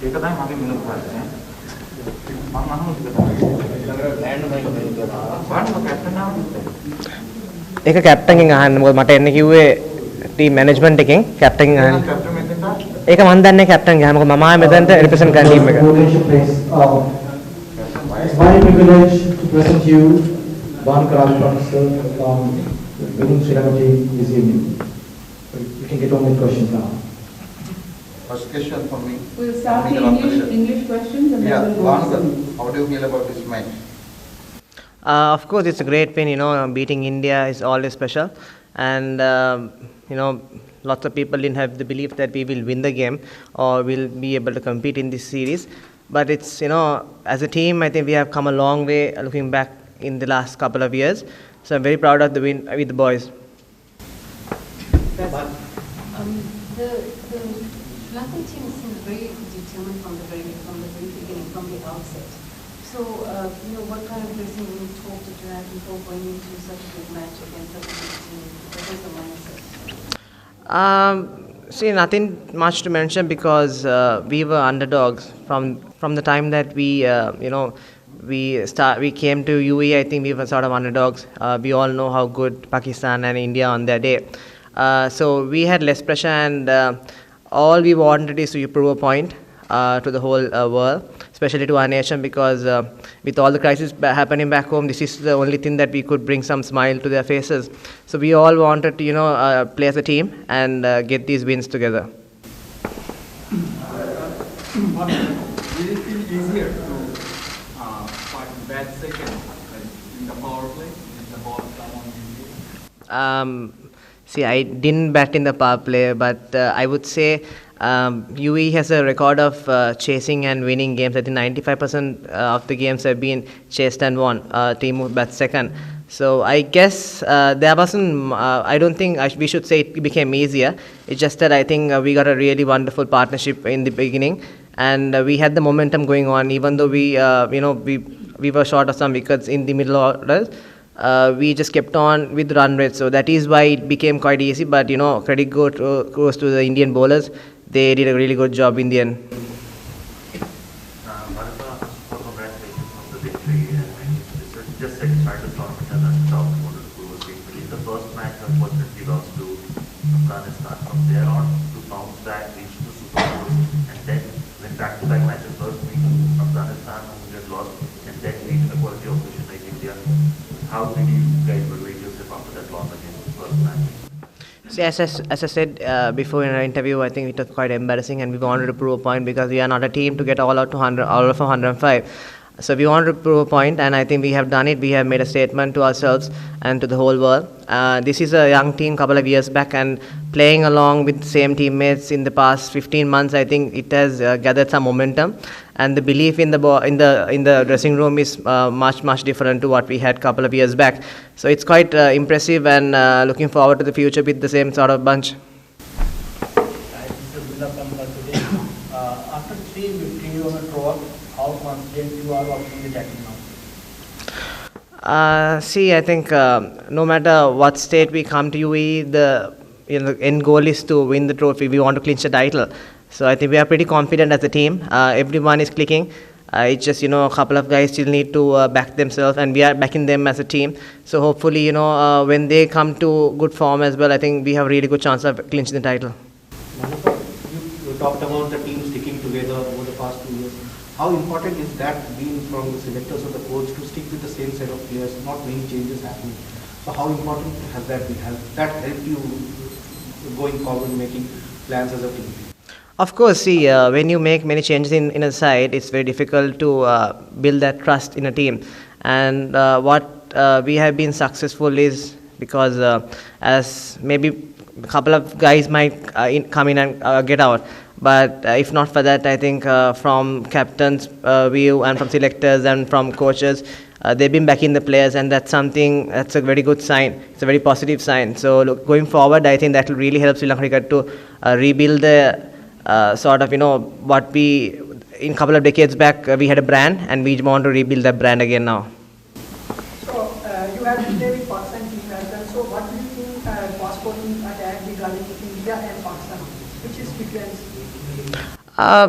ඒක තමයි මගේ මිනුම් ප්‍රශ්නේ. මම අහනවා ටික තමයි. ලෑන්ඩ් මයික් කරනවා. වන්න කැප්ටන් ආවද? ඒක කැප්ටන් ගෙන් අහන්න. මොකද මට එන්න කිව්වේ ටීම් මැනේජ්මන්ට් එකෙන් කැප්ටන් ගෙන් අහන්න. කැප්ටන් මෙතෙන්ට ඒක මම දන්නේ කැප්ටන් ගෙන්. මොකද මම ආයේ මෙතනට රිප්‍රසන්ට් කරන ටීම් එක. It's my privilege to present you one craft professor from the winning Sri Lanka team this evening. You can get on with questions now. First question for me. We'll start the English questions and then we'll go to How do you feel about this match? Of course, it's a great win. Beating India is always special, and lots of people didn't have the belief that we will win the game or will be able to compete in this series. But it's as a team, I think we have come a long way looking back in the last couple of years. So I'm very proud of the win with the boys. The Sri Lankan team seems very determined from the very beginning, from the outset. So, what kind of dressing room talk did you have before going into such a big match against such a big team? What was the mindset? See, nothing much to mention because we were underdogs from the time that we came to UAE. I think we were sort of underdogs. We all know how good Pakistan and India on their day. So we had less pressure, and all we wanted is to prove a point to the whole world, especially to our nation, because with all the crises happening back home, this is the only thing that we could bring some smile to their faces. So we all wanted to play as a team and get these wins together. Did it feel easier to fight bad second in the power play, in the ball come on? See, I didn't bat in the power play, but I would say UAE has a record of chasing and winning games. I think 95% of the games have been chased and won. Team who bats second. So I guess there wasn't. I don't think we should say it became easier. It's just that I think we got a really wonderful partnership in the beginning, and we had the momentum going on. Even though we were short of some wickets in the middle orders. We just kept on with run rate, so that is why it became quite easy. But credit goes to the Indian bowlers. They did a really good job in the end. Congratulations on the victory. Just try to talk to the top bowlers who was victory. The first match unfortunately lost to Afghanistan. From there on, to bounce back, reach the Super Bowls, and then win back-to-back matches. First beating Afghanistan, who we had lost, and then reach the quality of position like India. How did you guys motivate yourself after that loss against the first match? See, as I said before in our interview, I think it was quite embarrassing, and we wanted to prove a point because we are not a team to get all out to 100, all of 105. So we wanted to prove a point, and I think we have done it. We have made a statement to ourselves and to the whole world. This is a young team, couple of years back, and playing along with the same teammates in the past 15 months, I think it has gathered some momentum. And the belief in the dressing room is much different to what we had a couple of years back. So it's quite impressive, and looking forward to the future with the same sort of bunch. After 3 victories on a draw, how confident you are of the attacking now? See, I think no matter what state we come to UAE, the end goal is to win the trophy. We want to clinch the title. So I think we are pretty confident as a team. Everyone is clicking. It's just, a couple of guys still need to back themselves, and we are backing them as a team. So hopefully, when they come to good form as well, I think we have a really good chance of clinching the title. You talked about the team sticking together over the past 2 years. How important is that being from the selectors or the coach to stick with the same set of players, not many changes happening? So how important has that been? Has that helped you going forward, making plans as a team? Of course, see, when you make many changes in a side, it's very difficult to build that trust in a team. And what we have been successful is because as maybe a couple of guys might come in and get out. But if not for that, I think from captain's view and from selectors and from coaches, they've been backing the players, and that's a very good sign. It's a very positive sign. So look, going forward, I think that will really help Sri Lanka cricket to rebuild the what we, in a couple of decades back, we had a brand, and we want to rebuild that brand again now. So you have been there with Pakistan team as well. So what do you think passport attack regarding India and Pakistan? Which is difference?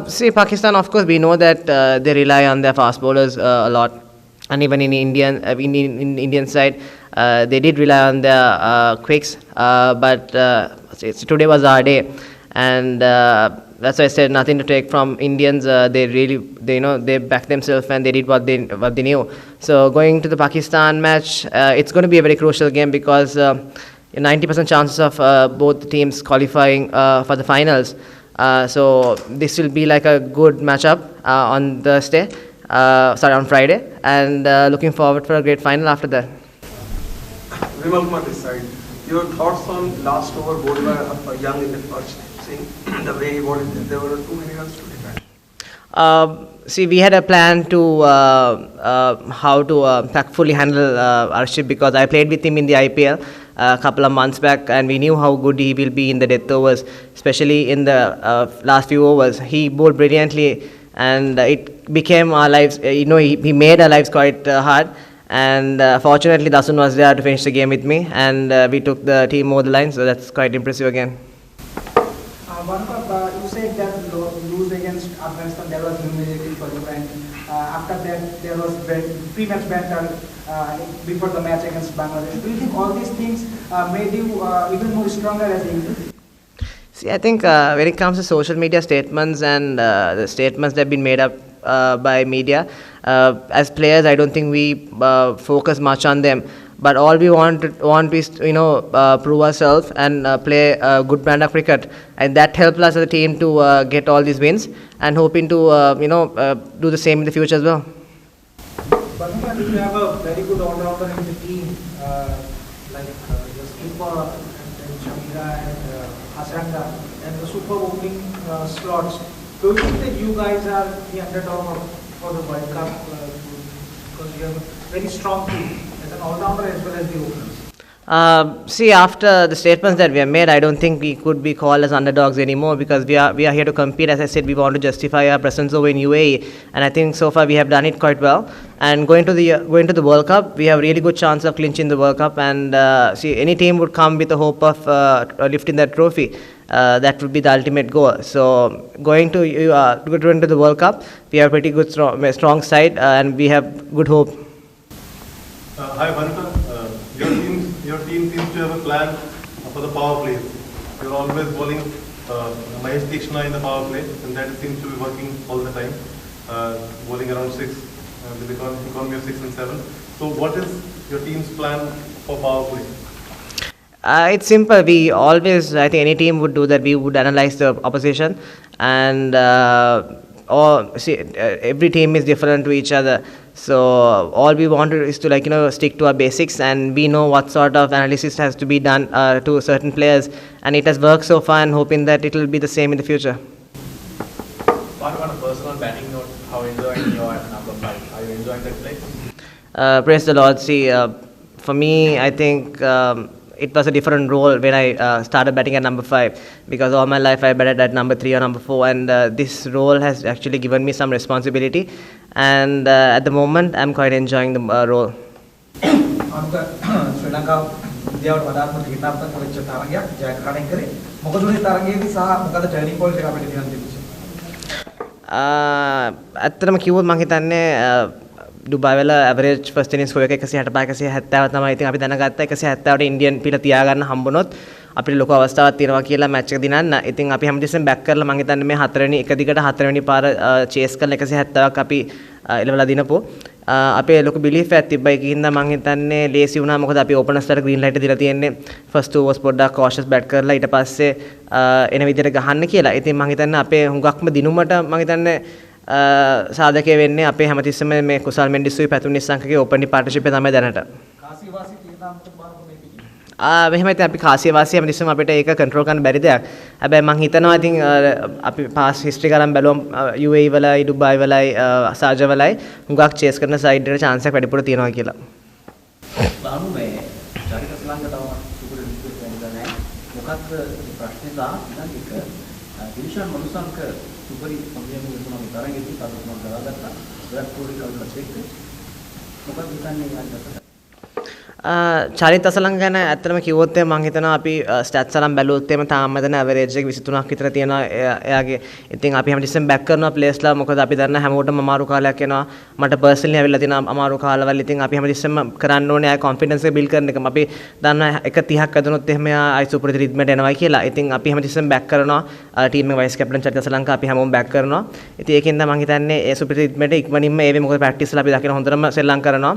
See, Pakistan, of course, we know that they rely on their fast bowlers a lot, and even in Indian side, they did rely on their quicks. But today was our day, and that's why I said nothing to take from Indians. They backed themselves and they did what they knew. So going to the Pakistan match, it's going to be a very crucial game because 90% chances of both teams qualifying for the finals. So this will be like a good matchup on on Friday, and looking forward for a great final after that. Vimal this side. Your thoughts on last over bowled by Young in the first, seeing the way he bowled, there were too many runs to defend. See, we had a plan to how to tactfully handle Arship, because I played with him in the IPL a couple of months back, and we knew how good he will be in the death overs, especially in the last few overs. He bowled brilliantly, and it became our lives. He made our lives quite hard. And fortunately, Dasun was there to finish the game with me, and we took the team over the line. So that's quite impressive again. You said that lose against Afghanistan, there was humiliating for you, and after that there was pre-match banter before the match against Bangladesh. Do you think all these things made you even more stronger as an Indian? See, I think when it comes to social media statements and the statements that have been made up by media, as players, I don't think we focus much on them. But all we want is prove ourselves and play a good brand of cricket, and that helped us as a team to get all these wins, and hoping to do the same in the future as well. But you have a very good all-rounder in the team, like your skipper and Shamira and Hasranga, and the super opening slots. Do you think that you guys are the underdog for the World Cup because you have a very strong team as an all-rounder as well as the openers? See, after the statements that we have made, I don't think we could be called as underdogs anymore, because we are here to compete. As I said, we want to justify our presence over in UAE, and I think so far we have done it quite well. And going to the World Cup, we have a really good chance of clinching the World Cup. And see, any team would come with the hope of lifting that trophy. That would be the ultimate goal. So going to the World Cup, we have a pretty good strong side, and we have good hope. Hi, Vanka. Your team seems to have a plan for the power plays. You're always bowling Mahesh Tikshna in the power play, and that seems to be working all the time. Bowling around 6, with the economy of 6 and 7. So what is your team's plan for power play? It's simple. We always, I think any team would do that. We would analyze the opposition, and every team is different to each other. So all we want is to stick to our basics, and we know what sort of analysis has to be done to certain players, and it has worked so far, and hoping that it will be the same in the future. On a personal batting note, how enjoying you are at number 5? Are you enjoying that place? Praise the Lord. See, for me, I think it was a different role when I started batting at number 5, because all my life I batted at number 3 or number 4, and this role has actually given me some responsibility, and at the moment I'm quite enjoying the role. Sri Lanka දියාවට වඩාත්ම හිතාත්මක වෙච්ච තරගයක් ජයග්‍රහණය කරේ. මොකද උනේ තරගයේදී සහ මොකද turning point එක අපිට කියන්න තිබුණේ? ඇත්තටම කිව්වොත් මම හිතන්නේ ඩුබායි වල ඇවරේජ් ෆස්ට් ඉනින්ස් ස්කෝර් එක 165 170 තමයි. ඉතින් අපි දැනගත්තා 170ට ඉන්දියන් පිළ තියාගන්න හම්බුනොත් අපිට ලොකු අවස්ථාවක් තියෙනවා කියලා මැච් එක දිනන්න. ඉතින් අපි හැමතිස්සෙම බැක් කරලා මම හිතන්නේ මේ 4 වෙනි එක දිගට 4 වෙනි පාර චේස් කරලා 170ක් අපි එලවලා දිනපුවා. අපේ ලොකු බිලීෆ් එකක් තිබ්බා. ඒකින්ද මම හිතන්නේ ලේසි වුණා. මොකද අපි ඕපනර්ස්ලාට ග්‍රීන් ලයිට් දීලා තියෙන්නේ ෆස්ට් ඕවර්ස් පොඩ්ඩක් කෝෂස් බැට් කරලා ඊට පස්සේ එන විදිහට ගහන්න කියලා. ඉතින් මම හිතන්නේ අපේ හුඟක්ම දිනුමට මම හිතන්නේ සාධකයේ වෙන්නේ අපේ හැමතිස්සෙම මේ කුසල් මෙන්ඩිස්ුයි පැතුම් නිස්සංකගේ ඕපන් පාර්ට්නර්ෂිප් එක තමයි දැනට. කාසිවාසී තියෙනවා මොකද බලන්න මේකදී. මෙහෙම ඉතින් අපි කාසිවාසී හැමතිස්සෙම අපිට ඒක කන්ට්‍රෝල් කරන්න බැරි දෙයක්. හැබැයි මම හිතනවා ඉතින් අපි පාස් හිස්ටරි කරන් බැලුවම UAE වලයි ඩුබායි වලයි සාජා වලයි හුඟක් චේස් කරන සයිඩ් එකට chance එකක් වැඩිපුර තියෙනවා කියලා. බානු මේ චරිත සලංග තව සුපර් ඩිස්ට්‍රික්ට් වෙනද නැහැ. මොකක්ද ප්‍රශ්නේ දාන්න එක දිවිෂන් මනුසංක සුපරි සම්පූර්ණ වෙනවා තරගෙදී පදතුමක් දාගත්තා. විරාට් කොහ්ලි කවුරුත් එක්ක මොකක්ද හිතන්නේ යාළුවා? චරිත අසලං ගැන ඇත්තටම කිව්වොත් මම හිතනවා අපි ස්ටැට්ස් අරන් බැලුවොත් එම තාම මෙතන ඇවරේජ් එක 23ක් විතර තියෙනවා එයාගේ. ඉතින් අපි හැමතිස්සෙම බෑක් කරනවා ප්ලේස්ලා. මොකද අපි දන්න හැමෝටම අමාරු කාලයක් එනවා. මට පර්සනලි ඇවිල්ලා තියෙන අමාරු කාලවල. ඉතින් අපි හැමතිස්සෙම කරන්න ඕනේ ආය කොන්ෆිඩන්ස් එක බිල්ඩ් කරන එක. අපි දන්නවා 1:30ක් වැදුනොත් එහෙම ආයි සුපරිත රිද්මට එනවා කියලා. ඉතින් අපි හැමතිස්සෙම බෑක් කරනවා. ටීම් එක වයිස් කැප්ටන් චරිත අසලං අපි හැමෝම බෑක් කරනවා. ඉතින් ඒකෙන්ද මම හිතන්නේ ඒ සුපරිත රිද්මට ඉක්මනින්ම ඒවේ මොකද ප්‍රැක්ටිස් වල අපි දකින හොඳටම සෙල්ලම් කරනවා.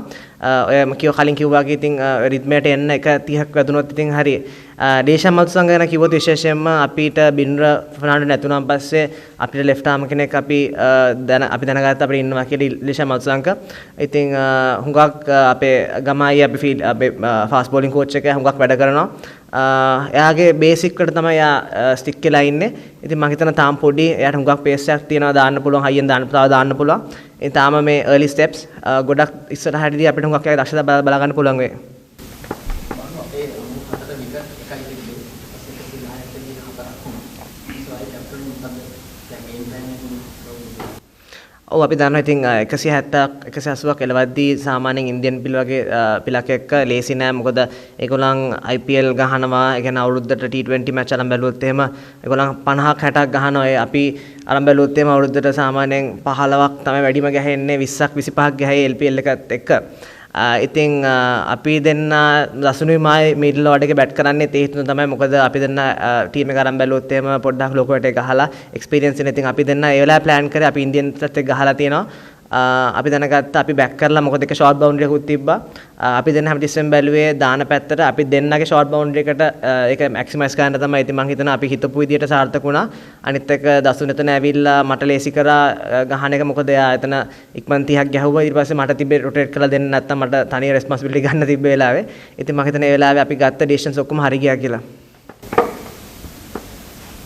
ඔය කලින් කිව්වා වගේ ඉතින් රිද්මට එන්න 1:30ක් වැදුනොත් ඉතින් හරි. දේශම් මල්සංග ගැන කිව්වොත් විශේෂයෙන්ම අපිට බින්ද්‍ර ෆර්නාන්ඩෝ නැතුණාන් පස්සේ අපිට ලෙෆ්ට් ආර්ම් කෙනෙක් අපි දැනගත්ත අපිට ඉන්නවා කියලා දේශම් මල්සංග. ඉතින් හුඟක් අපේ ගමයි අපේ ෆාස්ට් බෝලින් කෝච් එක හුඟක් වැඩ කරනවා. එයාගේ බේසික් වලට තමයි එයා ස්ටික් වෙලා ඉන්නේ. ඉතින් මම හිතනවා තාම පොඩි එයාට හුඟක් පේස් එකක් තියෙනවා දාන්න පුළුවන් හයියෙන් දාන්න පුළුවන්. ඒ තාම මේ early steps ගොඩක් ඉස්සරහටදී අපිට හුඟක් එයාගේ දක්ෂතා බලා ගන්න පුළුවන් වෙයි. ඔව් අපි දන්නවා ඉතින් 170ක් 180ක් එළවද්දී සාමාන්‍යයෙන් ඉන්දියන් පිළ වගේ පිළක් එක්ක ලේසි නෑ. මොකද ඒගොල්ලන් IPL ගහනවා. ඒ කියන්නේ අවුරුද්දට T20 මැච් අරන් බැලුවොත් එහෙම ඒගොල්ලන් 50ක් 60ක් ගහනවා. ඒ අපි අරන් බැලුවොත් එහෙම අවුරුද්දට සාමාන්‍යයෙන් 15ක් තමයි වැඩිම ගහන්නේ. 20ක් 25ක් ගහයි LPL එකත් එක්ක. ඉතින් අපි දෙන්න දසුනුයි මායි මිඩල් ඕඩර් එකේ බැට් කරන්නේ ඒ හිතුන තමයි. මොකද අපි දෙන්න ටීම් එක අරන් බැලුවොත් එහෙම පොඩ්ඩක් ලොකුවට ගහලා එක්ස්පීරියන්ස් ඉන්නේ. ඉතින් අපි දෙන්න ඒ වෙලාවේ ප්ලෑන් කරේ අපි ඉන්දියන්ස්ත් එක්ක ගහලා තියෙනවා. අපි දැනගත්ත අපි බැක් කරලා මොකද එක ෂෝට් බවුන්ඩරි එකකුත් තිබ්බා. අපි දෙන්න හැමතිස්සෙම බැලුවේ දාන පැත්තට. අපි දෙන්නගේ ෂෝට් බවුන්ඩරි එකට ඒක මැක්සිමයිස් කරන්න තමයි. ඉතින් මම හිතනවා අපි හිතපු විදියට සාර්ථක වුණා. අනිත් එක දසුන් එතන ඇවිල්ලා මට ලේසි කරා ගහන එක. මොකද එයා එතන ඉක්මන් 30ක් ගැහුවා. ඊට පස්සේ මට තිබ්බේ රොටේට් කරලා දෙන්න නැත්තම් මට තනිය රෙස්පොන්සිබිලිටි ගන්න තිබ්බ වෙලාවේ. ඉතින් මම හිතන්නේ ඒ වෙලාවේ අපි ගත්ත ඩිසිෂන්ස් ඔක්කොම හරි ගියා කියලා.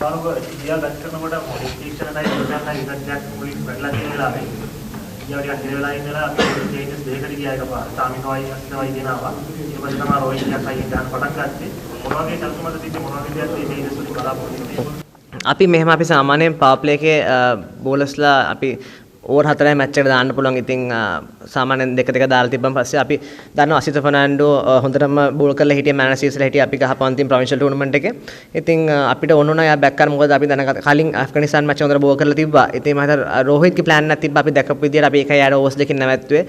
බලව ඉතියා බැට් කරනකොට මොඩිෆිකේෂන් එකයි ප්‍රොග්‍රෑම් එකයි ඉස්සරහට මුලින් වැඩලා තියෙන වෙලාවේ ඉතියා ටිකක් ඉරලා ඉඳලා අපි චේන්ජස් දෙකකට ගියා එකපාර. සාමිනෝයි අස්නෝයි දෙනවා. ඊට පස්සේ තමයි රෝහිත් එකක් අයින් ගන්න පටන් ගත්තේ. මොනවගේ කල්පමද තිබ්බේ මොනවගේ දෙයක් මේ චේන්ජස් වලින් බලාපොරොත්තු වෙන්නේ? අපි මෙහෙම අපි සාමාන්‍යයෙන් පාවර් ප්ලේ එකේ බෝලර්ස්ලා අපි ඕවර් 4යි මැච් එකට දාන්න පුළුවන්. ඉතින් සාමාන්‍යයෙන් දෙක දාලා තිබ්බන් පස්සේ අපි දන්නවා අසිත ෆර්නාන්ඩෝ හොඳටම බෝල් කරලා හිටියේ මැනසීස්ලා හිටියේ අපි ගහපන්තිම ප්‍රොවින්ෂල් ටූර්නමන්ට් එකේ. ඉතින් අපිට ඕන වුණා යා බැක් කරන්න. මොකද අපි දැනගත්ත කලින් ඇෆ්ගනිස්තාන් මැච් හොඳට බෝල් කරලා තිබ්බා. ඉතින් මම හිතා රෝහිත්ගේ ප්ලෑන් එකක් තිබ්බා. අපි දැකපු විදියට අපි එකයි යාර ඕවර්ස් දෙකකින් නැවැත්තුවේ.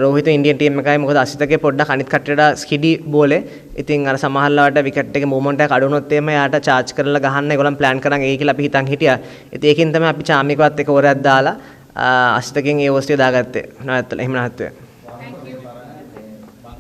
රෝහිත් ඉන්දියන් ටීම් එකයි. මොකද අසිතගේ පොඩ්ඩක් අනිත් කට්ටියට ස්කිඩි බෝලේ. ඉතින් අර සමහරලාවට විකට් එකේ මූවමන්ට් එක අඩු වුණොත් එහෙම යාට චාර්ජ් කරලා ගහන්න ඒගොල්ලන් ප්ලෑන් කරන් ඒ කියලා අපි හිතන් හිටියා. ඉතින් ඒකෙන් තමයි අපි චාමිකවත් එක ඕවරයක් දාලා අසිතකින් ඒ ඕස්ට්‍රේලියාව දාගත්තේ. එහෙම නැත්නම්